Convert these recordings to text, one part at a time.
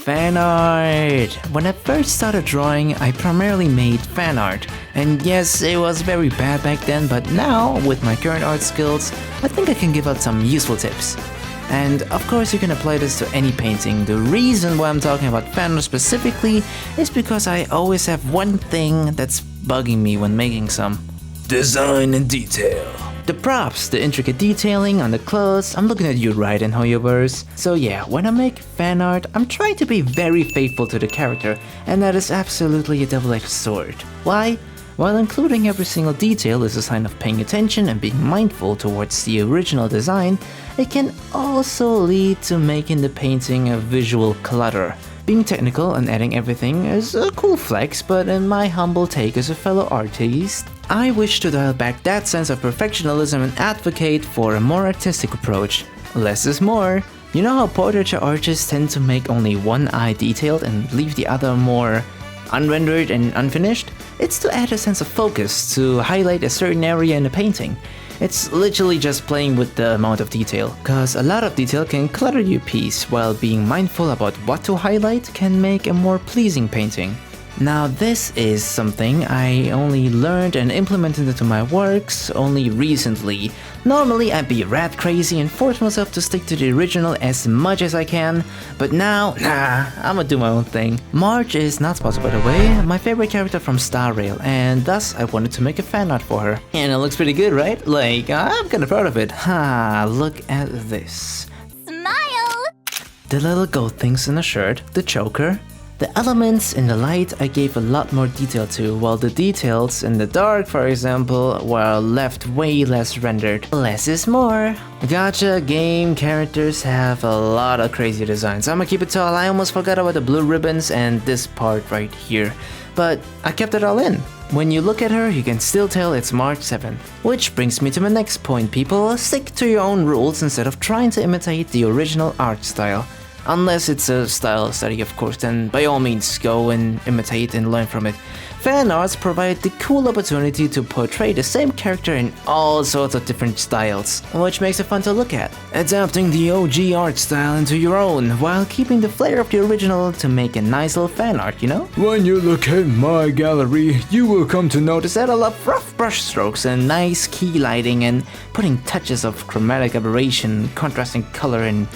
Fan art! When I first started drawing, I primarily made fan art. And yes, it was very bad back then, but now, with my current art skills, I think I can give out some useful tips. And of course you can apply this to any painting. The reason why I'm talking about fan art specifically is because I always have one thing that's bugging me when making some. Design and detail. The props, the intricate detailing on the clothes. I'm looking at you right in HEYOOO. So yeah, when I make fan art, I'm trying to be very faithful to the character, and that is absolutely a double-edged sword. Why? While including every single detail is a sign of paying attention and being mindful towards the original design, it can also lead to making the painting a visual clutter. Being technical and adding everything is a cool flex, but in my humble take as a fellow artist, I wish to dial back that sense of perfectionism and advocate for a more artistic approach. Less is more. You know how portraiture artists tend to make only one eye detailed and leave the other more unrendered and unfinished? It's to add a sense of focus, to highlight a certain area in a painting. It's literally just playing with the amount of detail, cause a lot of detail can clutter your piece, while being mindful about what to highlight can make a more pleasing painting. Now this is something I only learned and implemented into my works only recently. Normally I'd be rat crazy and force myself to stick to the original as much as I can, but now, I'ma do my own thing. Marge is not sponsored by the way, my favorite character from Star Rail, and thus I wanted to make a fan art for her. And it looks pretty good, right? Like, I'm kinda proud of it. Look at this. Smile! The little gold things in the shirt, the choker. The elements in the light I gave a lot more detail to, while the details in the dark, for example, were left way less rendered. Less is more. Gacha game characters have a lot of crazy designs. I'ma keep it tall. I almost forgot about the blue ribbons and this part right here, but I kept it all in. When you look at her, you can still tell it's March 7th. Which brings me to my next point, people. Stick to your own rules instead of trying to imitate the original art style. Unless it's a style study, of course, then by all means go and imitate and learn from it. Fan arts provide the cool opportunity to portray the same character in all sorts of different styles, which makes it fun to look at. Adapting the OG art style into your own, while keeping the flair of the original to make a nice little fan art, you know? When you look at my gallery, you will come to notice that I love rough brush strokes and nice key lighting and putting touches of chromatic aberration, contrasting color in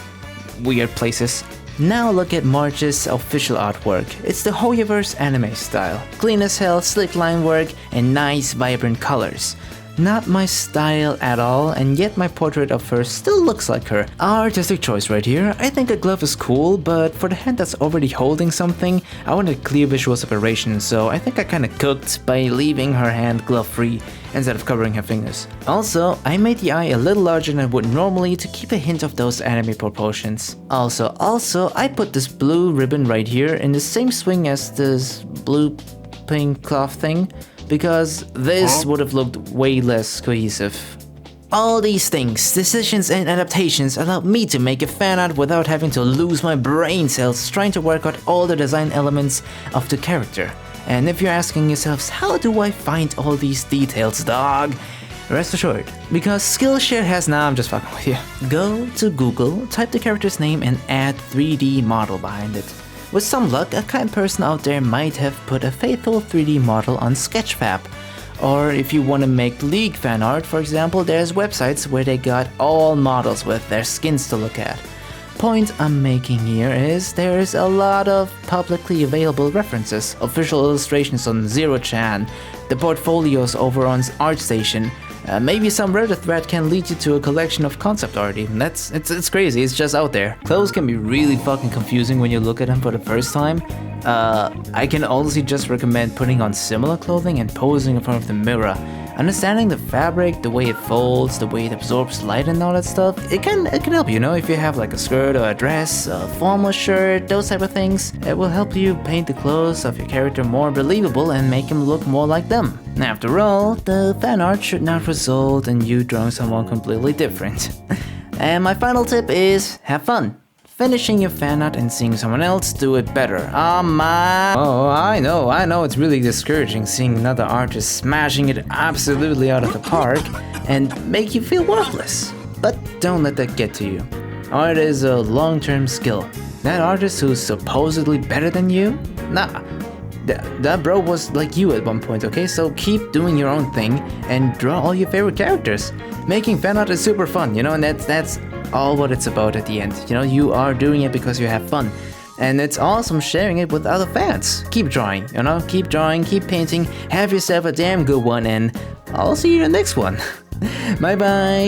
weird places. Now look at Marge's official artwork. It's the HEYOOO anime style. Clean as hell, slick line work, and nice vibrant colors. Not my style at all, and yet my portrait of her still looks like her. Artistic choice right here. I think a glove is cool, but for the hand that's already holding something, I wanted clear visual separation, so I think I kinda cooked by leaving her hand glove free instead of covering her fingers. Also, I made the eye a little larger than I would normally to keep a hint of those anime proportions. Also, I put this blue ribbon right here in the same swing as this blue pink cloth thing, because this would have looked way less cohesive. All these things, decisions and adaptations allowed me to make a fan art without having to lose my brain cells trying to work out all the design elements of the character. And if you're asking yourselves, how do I find all these details, dog? Rest assured, because Skillshare has I'm just fucking with you. Go to Google, type the character's name and add 3D model behind it. With some luck, a kind person out there might have put a faithful 3D model on Sketchfab. Or if you want to make League fan art, for example, there's websites where they got all models with their skins to look at. Point I'm making here is there's a lot of publicly available references, official illustrations on Zerochan, the portfolios over on ArtStation. Maybe some Reddit thread can lead you to a collection of concept art even. It's crazy, it's just out there. Clothes can be really fucking confusing when you look at them for the first time. I can honestly just recommend putting on similar clothing and posing in front of the mirror. Understanding the fabric, the way it folds, the way it absorbs light and all that stuff, it can help, you know, if you have like a skirt or a dress, a formal shirt, those type of things. It will help you paint the clothes of your character more believable and make him look more like them. After all, the fan art should not result in you drawing someone completely different. And my final tip is, have fun. Finishing your fan art and seeing someone else do it better. Oh my... Oh, I know it's really discouraging seeing another artist smashing it absolutely out of the park and make you feel worthless. But don't let that get to you. Art is a long-term skill. That artist who's supposedly better than you? Nah. That bro was like you at one point, okay? So keep doing your own thing and draw all your favorite characters. Making fan art is super fun, you know, and that's all what it's about at the end. You know, you are doing it because you have fun. And it's awesome sharing it with other fans. Keep drawing, you know, keep drawing, keep painting, have yourself a damn good one, and I'll see you in the next one. Bye bye.